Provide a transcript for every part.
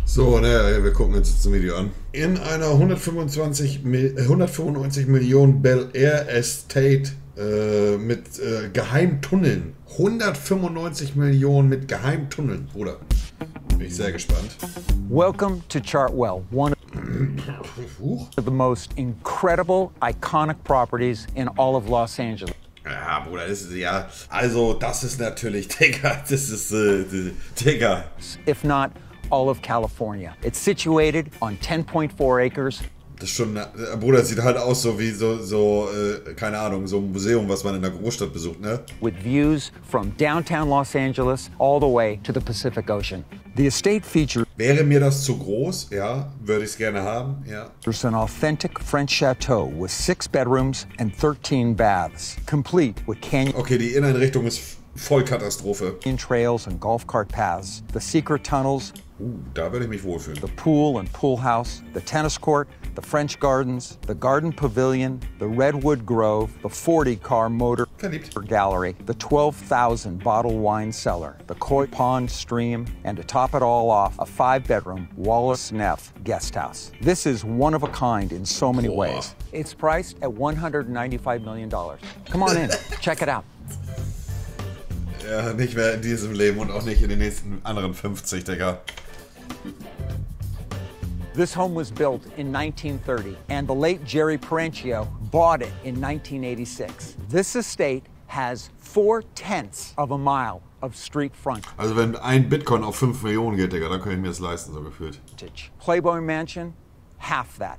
So, naja, wir gucken uns jetzt das Video an. In einer 195 Millionen Bel Air Estate mit Geheimtunneln. 195 Millionen mit Geheimtunneln, Bruder. Bin ich sehr gespannt. Welcome to Chartwell, one of the most incredible, iconic properties in all of Los Angeles. Ja, Bruder, das ist ja. Also, das ist natürlich, Digga, das ist, Digga. If not all of California. It's situated on 10.4 acres. Das ist schon, Bruder, das sieht halt aus so wie keine Ahnung, so ein Museum, was man in der Großstadt besucht, ne? With views from downtown Los Angeles all the way to the Pacific Ocean. The estate features Wäre mir das zu groß, ja, würde ich es gerne haben, ja. There's an authentic French chateau with 6 bedrooms and 13 baths, complete with canyon. Okay, die Inneneinrichtung ist voll Katastrophe. Trails and golf cart paths, the secret tunnels. Da würde ich mich wohlfühlen. The pool and pool house, the tennis court, the French gardens, the garden pavilion, the Redwood Grove, the 40-car motor gallery, the 12,000 bottle wine cellar, the koi pond stream, and to top it all off, a 5-bedroom Wallace Neff guest house. This is one of a kind in so many ways. It's priced at $195 million. Come on in, check it out. Ja, nicht mehr in diesem Leben und auch nicht in den nächsten anderen 50, Digga. This home was built in 1930, and the late Jerry Perenchio bought it in 1986. This estate has 4/10 of a mile of street front. Also wenn ein Bitcoin auf 5 Millionen geht, Digga, dann kann ich mir das leisten, so gefühlt. Playboy Mansion, half that.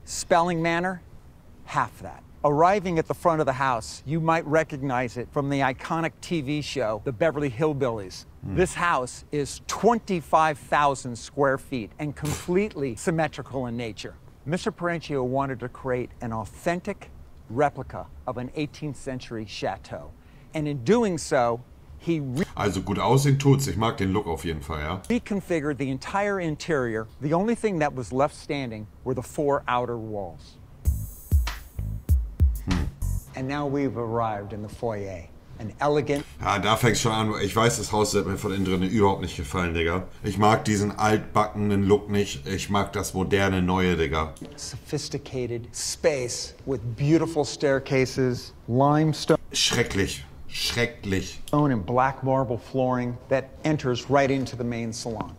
Spelling Manor, half that. Arriving at the front of the house, you might recognize it from the iconic TV show, The Beverly Hillbillies. This house is 25,000 square feet and completely symmetrical in nature. Mr. Perenchio wanted to create an authentic replica of an 18th century chateau. And in doing so, he also gut aussehen tut's. Ich mag den Look auf jeden Fall, ja. Reconfigured the entire interior. The only thing that was left standing were the 4 outer walls. And now we've arrived in the foyer. An elegant. Ja, da fängt's schon an. Ich weiß, das Haus wird mir von innen drin überhaupt nicht gefallen, Digga. Ich mag diesen altbackenen Look nicht. Ich mag das moderne, neue, Digga. Sophisticated space with beautiful staircases, limestone. Schrecklich. Schrecklich. Stone and black marble flooring that enters right into the main salon.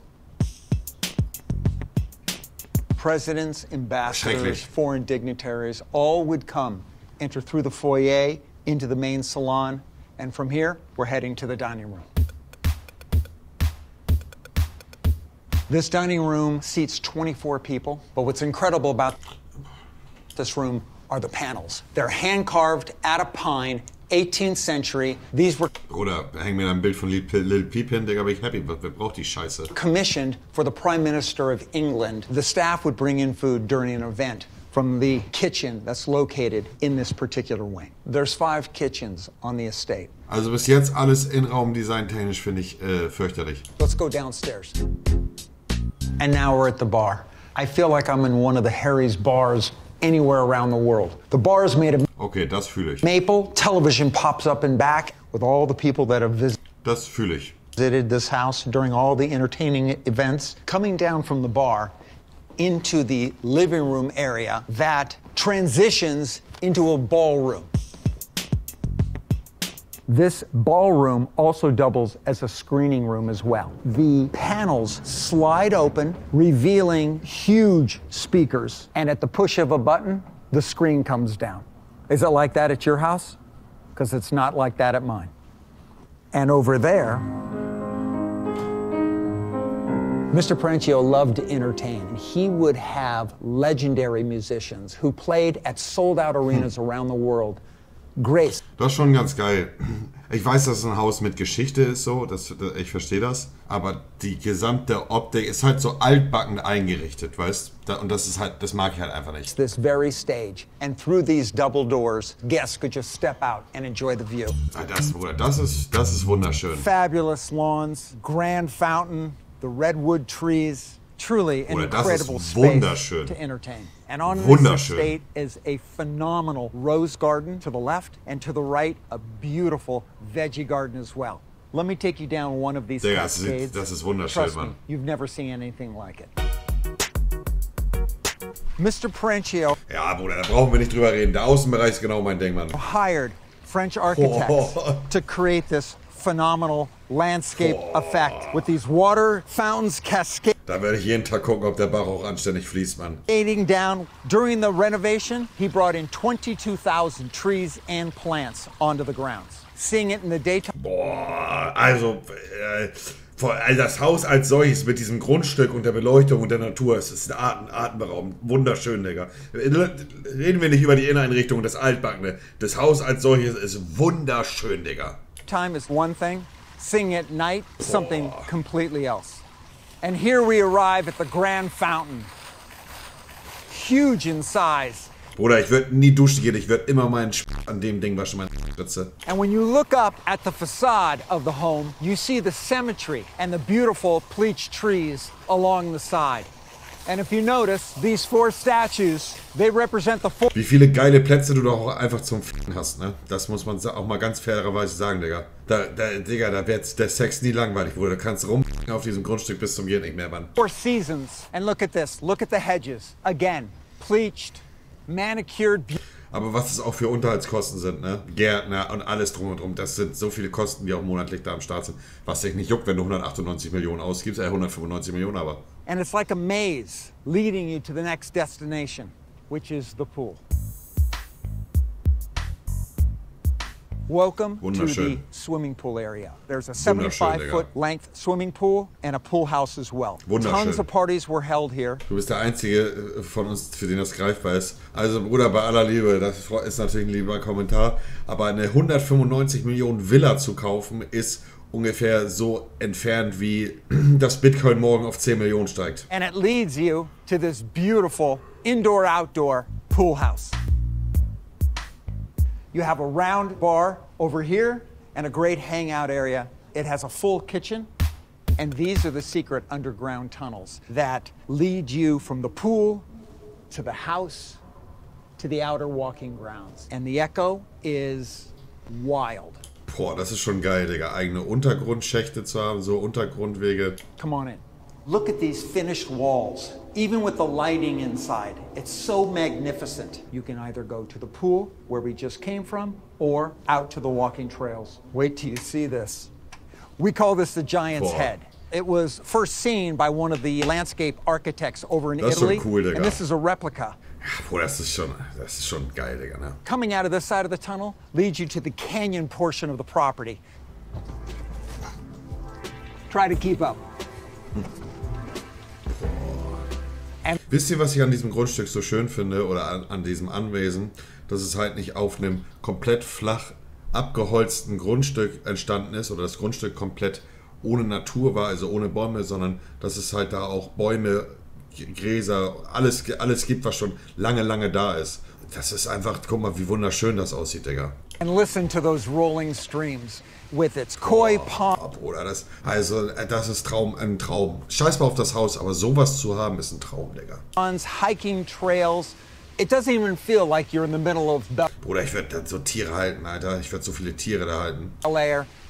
Presidents, ambassadors, foreign dignitaries, all would come, enter through the foyer into the main salon, and from here, we're heading to the dining room. This dining room seats 24 people, but what's incredible about this room are the panels. They're hand-carved out of pine, 18th century. These were Oder häng mir ein Bild von Lil Peep hin, Digga, bin ich happy. Wer braucht die Scheiße? Commissioned for the Prime Minister of England. The staff would bring in food during an event from the kitchen that's located in this particular wing. There's 5 kitchens on the estate. Also bis jetzt alles Innenraumdesign-technisch finde ich fürchterlich. Let's go downstairs. And now we're at the bar. I feel like I'm in one of the Harry's bars anywhere around the world. The bar is made of okay, das fühle ich. maple. Television pops up in back with all the people that have Das fühle ich. visited this house during all the entertaining events. Coming down from the bar into the living room area that transitions into a ballroom. This ballroom also doubles as a screening room as well. The panels slide open, revealing huge speakers. And at the push of a button, the screen comes down. Is it like that at your house? Because it's not like that at mine. And over there, Mr. Perenchio loved to entertain, and he would have legendary musicians who played at sold-out arenas around the world. Grace. Das ist schon ganz geil. Ich weiß, dass es ein Haus mit Geschichte ist, so, ich verstehe das. Aber die gesamte Optik ist halt so altbacken eingerichtet, weißt? Und das ist halt, das mag ich halt einfach nicht. This very stage, and through these double doors, guests could just step out and enjoy the view. Das ist wunderschön. Fabulous lawns, grand fountain, the redwood trees. Truly an incredible space to entertain. And on this estate is a phenomenal rose garden to the left, and to the right, a beautiful veggie garden as well. Let me take you down one of these Digga, cascades. das ist wunderschön, Trust me, Mann. you've never seen anything like it. Mr. Perenchio Ja, Bruder, da brauchen wir nicht drüber reden. Der Außenbereich ist genau mein Ding, Mann. hired French architects to create this phenomenal landscape effect with these water fountains cascading Da werde ich jeden Tag gucken, ob der Bach auch anständig fließt, Mann. down. During the renovation, he brought in 22,000 trees and plants onto the grounds. Seeing it in the daytime. Boah, also das Haus als solches mit diesem Grundstück und der Beleuchtung und der Natur, es ist atemberaubend, wunderschön, Digga. Reden wir nicht über die Inneneinrichtung, das Altbackene. Das Haus als solches ist wunderschön, Digga. Time is one thing, seeing it at night, something completely else. And here we arrive at the Grand Fountain. Huge in size. Bruder, ich würde nie duschen gehen, ich würde immer meinen an dem Ding waschen, meine Spritze. And when you look up at the facade of the home, you see the symmetry and the beautiful bleached trees along the side. And if you notice, these 4 statues, they represent the 4. Wie viele geile Plätze du doch auch einfach zum Ficken hast, ne? Das muss man auch mal ganz fairerweise sagen, Digga. Digga, da wird der Sex nie langweilig, Bruder. Du kannst rumficken auf diesem Grundstück bis zum Geht nicht mehr, Mann. 4 seasons. And look at this. Look at the hedges. Again, bleached, manicured. Aber was es auch für Unterhaltskosten sind, ne? Gärtner und alles drum und drum. Das sind so viele Kosten, die auch monatlich da am Start sind. Was dich nicht juckt, wenn du 198 Millionen ausgibst. 195 Millionen aber. And it's like a maze leading you to the next destination, which is the pool. Welcome to the swimming pool area. There's a 75-foot length swimming pool and a pool house as well. Tons of parties were held here. Du bist der Einzige von uns, für den das greifbar ist. Also Bruder, bei aller Liebe, das ist natürlich ein lieber Kommentar, aber eine 195 Millionen Villa zu kaufen, ist ungefähr so entfernt, wie das Bitcoin morgen auf 10 Millionen steigt. And it leads you to this beautiful indoor-outdoor pool house. You have a round bar over here and a great hangout area. It has a full kitchen, and these are the secret underground tunnels that lead you from the pool to the house to the outer walking grounds. And the echo is wild. Boah, das ist schon geil, Digga. Eigene Untergrundschächte zu haben, so Untergrundwege. Come on in. Look at these finished walls, even with the lighting inside. It's so magnificent. You can either go to the pool, where we just came from, or out to the walking trails. Wait till you see this. We call this the Giant's Head. It was first seen by one of the landscape architects over in Italy, cool, Digga. And this is a replica. Boah, das ist schon geil, Digga, ne? Coming out of this side of the tunnel leads you to the canyon portion of the property. Try to keep up. Wisst ihr, was ich an diesem Grundstück so schön finde, oder an diesem Anwesen, dass es halt nicht auf einem komplett flach abgeholzten Grundstück entstanden ist, oder das Grundstück komplett ohne Natur war, also ohne Bäume, sondern dass es halt da auch Bäume, Gräser, alles gibt, was schon lange da ist. Das ist einfach, guck mal, wie wunderschön das aussieht, Digga. And listen to those rolling streams with its koi pond. Bruder, das ist ein Traum. Scheiß mal auf das Haus, aber sowas zu haben, ist ein Traum, Digga. Hiking trails. It doesn't even feel like you're in the middle of Bruder, ich würde so Tiere halten, Alter. Ich würde so viele Tiere da halten.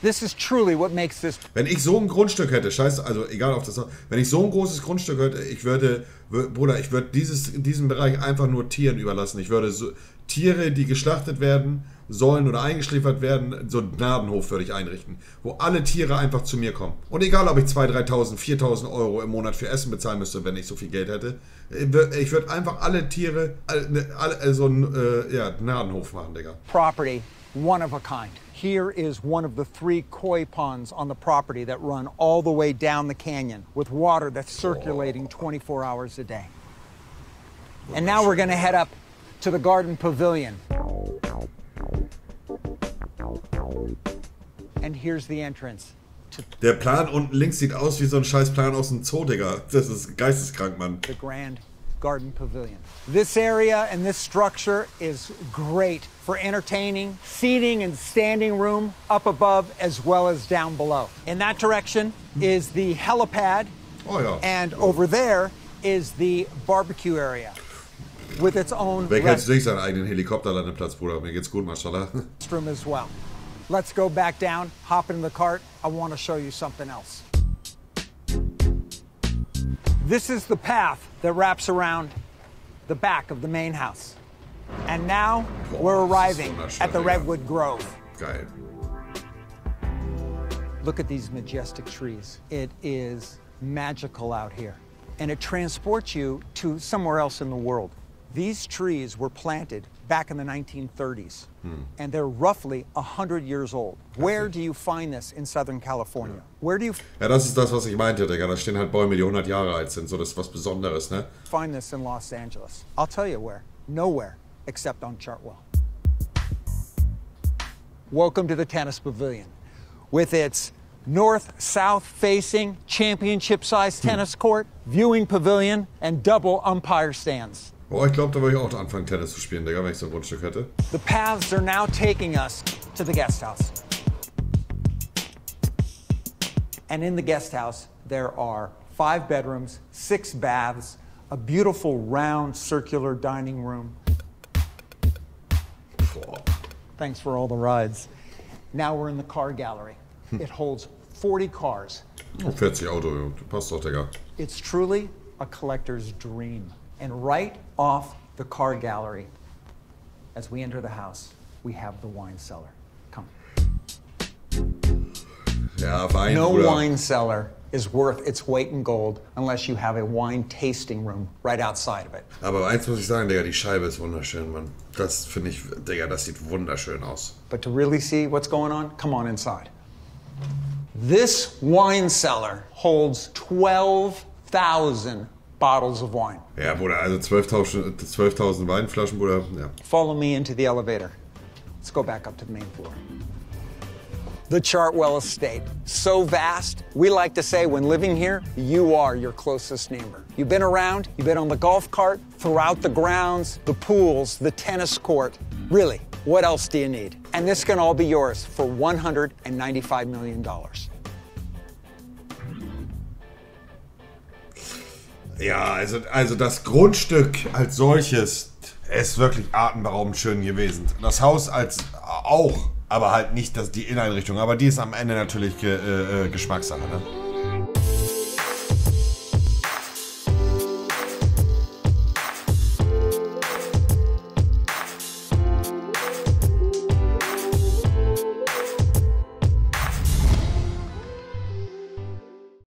This is truly what makes this. Wenn ich so ein Grundstück hätte, scheiße, also egal auf das Haus, wenn ich so ein großes Grundstück hätte, ich würde diesen Bereich einfach nur Tieren überlassen. Ich würde so Tiere, die geschlachtet werden sollen oder eingeschläfert werden, so einen Gnadenhof würde ich einrichten, wo alle Tiere einfach zu mir kommen. Und egal, ob ich 2.000, 3.000, 4.000 Euro im Monat für Essen bezahlen müsste, wenn ich so viel Geld hätte, ich würde einfach alle Tiere, so einen Gnadenhof machen, Digga. Property, one of a kind. Here is one of the 3 koi ponds on the property that run all the way down the canyon with water that's circulating 24 hours a day. And now we're going to head up to the garden pavilion. And here's the entrance. Der Plan unten links sieht aus wie so ein scheiß Plan aus dem Zoo, Digga. Das ist geisteskrank, Mann. The Grand Garden Pavilion. This area and this structure is great for entertaining, seating and standing room up above as well as down below. In that direction is the helipad. Oh ja. And over there is the barbecue area with its own Wer kennt nicht seinen eigenen Helikopterlandeplatz, Bruder? Mir geht's gut, mashallah. restroom as well. Let's go back down, hop in the cart. I want to show you something else. This is the path that wraps around the back of the main house. And now we're arriving at the Redwood Grove. Geil. Look at these majestic trees. It is magical out here. And it transports you to somewhere else in the world. These trees were planted back in the 1930s, and they're roughly 100 years old. Where do you find this in Southern California? Where do you Ja, das ist das, was ich meinte, Digga. Da stehen halt Bäume, die 100 Jahre alt sind. So, das ist was Besonderes, ne? find this in Los Angeles? I'll tell you where. Nowhere except on Chartwell. Welcome to the Tennis Pavilion with its north-south facing championship-sized tennis court, viewing pavilion, and double umpire stands. Oh, ich glaube, da würde ich auch anfangen, Tennis zu spielen, Digga, wenn ich so ein Grundstück hätte. The paths are now taking us to the guest house. And in the guest house, there are 5 bedrooms, 6 baths, a beautiful round circular dining room. Boah. Thanks for all the rides. Now we're in the car gallery. It holds 40 cars. Oh, 40 Auto, passt doch, Digga. It's truly a collector's dream. And right off the car gallery, as we enter the house, we have the wine cellar. Come. Ja, Wein, No Bruder. wine cellar is worth its weight in gold unless you have a wine tasting room right outside of it. Aber eins muss ich sagen, Digga, die Scheibe ist wunderschön, Mann. Das finde ich, Digga, das sieht wunderschön aus. But to really see what's going on, come on inside. This wine cellar holds 12,000 bottles of wine. Ja, Bruder, also 12.000 Weinflaschen, Bruder, ja. Follow me into the elevator. Let's go back up to the main floor. The Chartwell estate, so vast, we like to say when living here, you are your closest neighbor. You've been around, you've been on the golf cart, throughout the grounds, the pools, the tennis court. Really, what else do you need? And this can all be yours for $195 million. Ja, also das Grundstück als solches ist wirklich atemberaubend schön gewesen. Das Haus als auch, aber halt nicht die Inneneinrichtung. Aber die ist am Ende natürlich Geschmackssache, ne?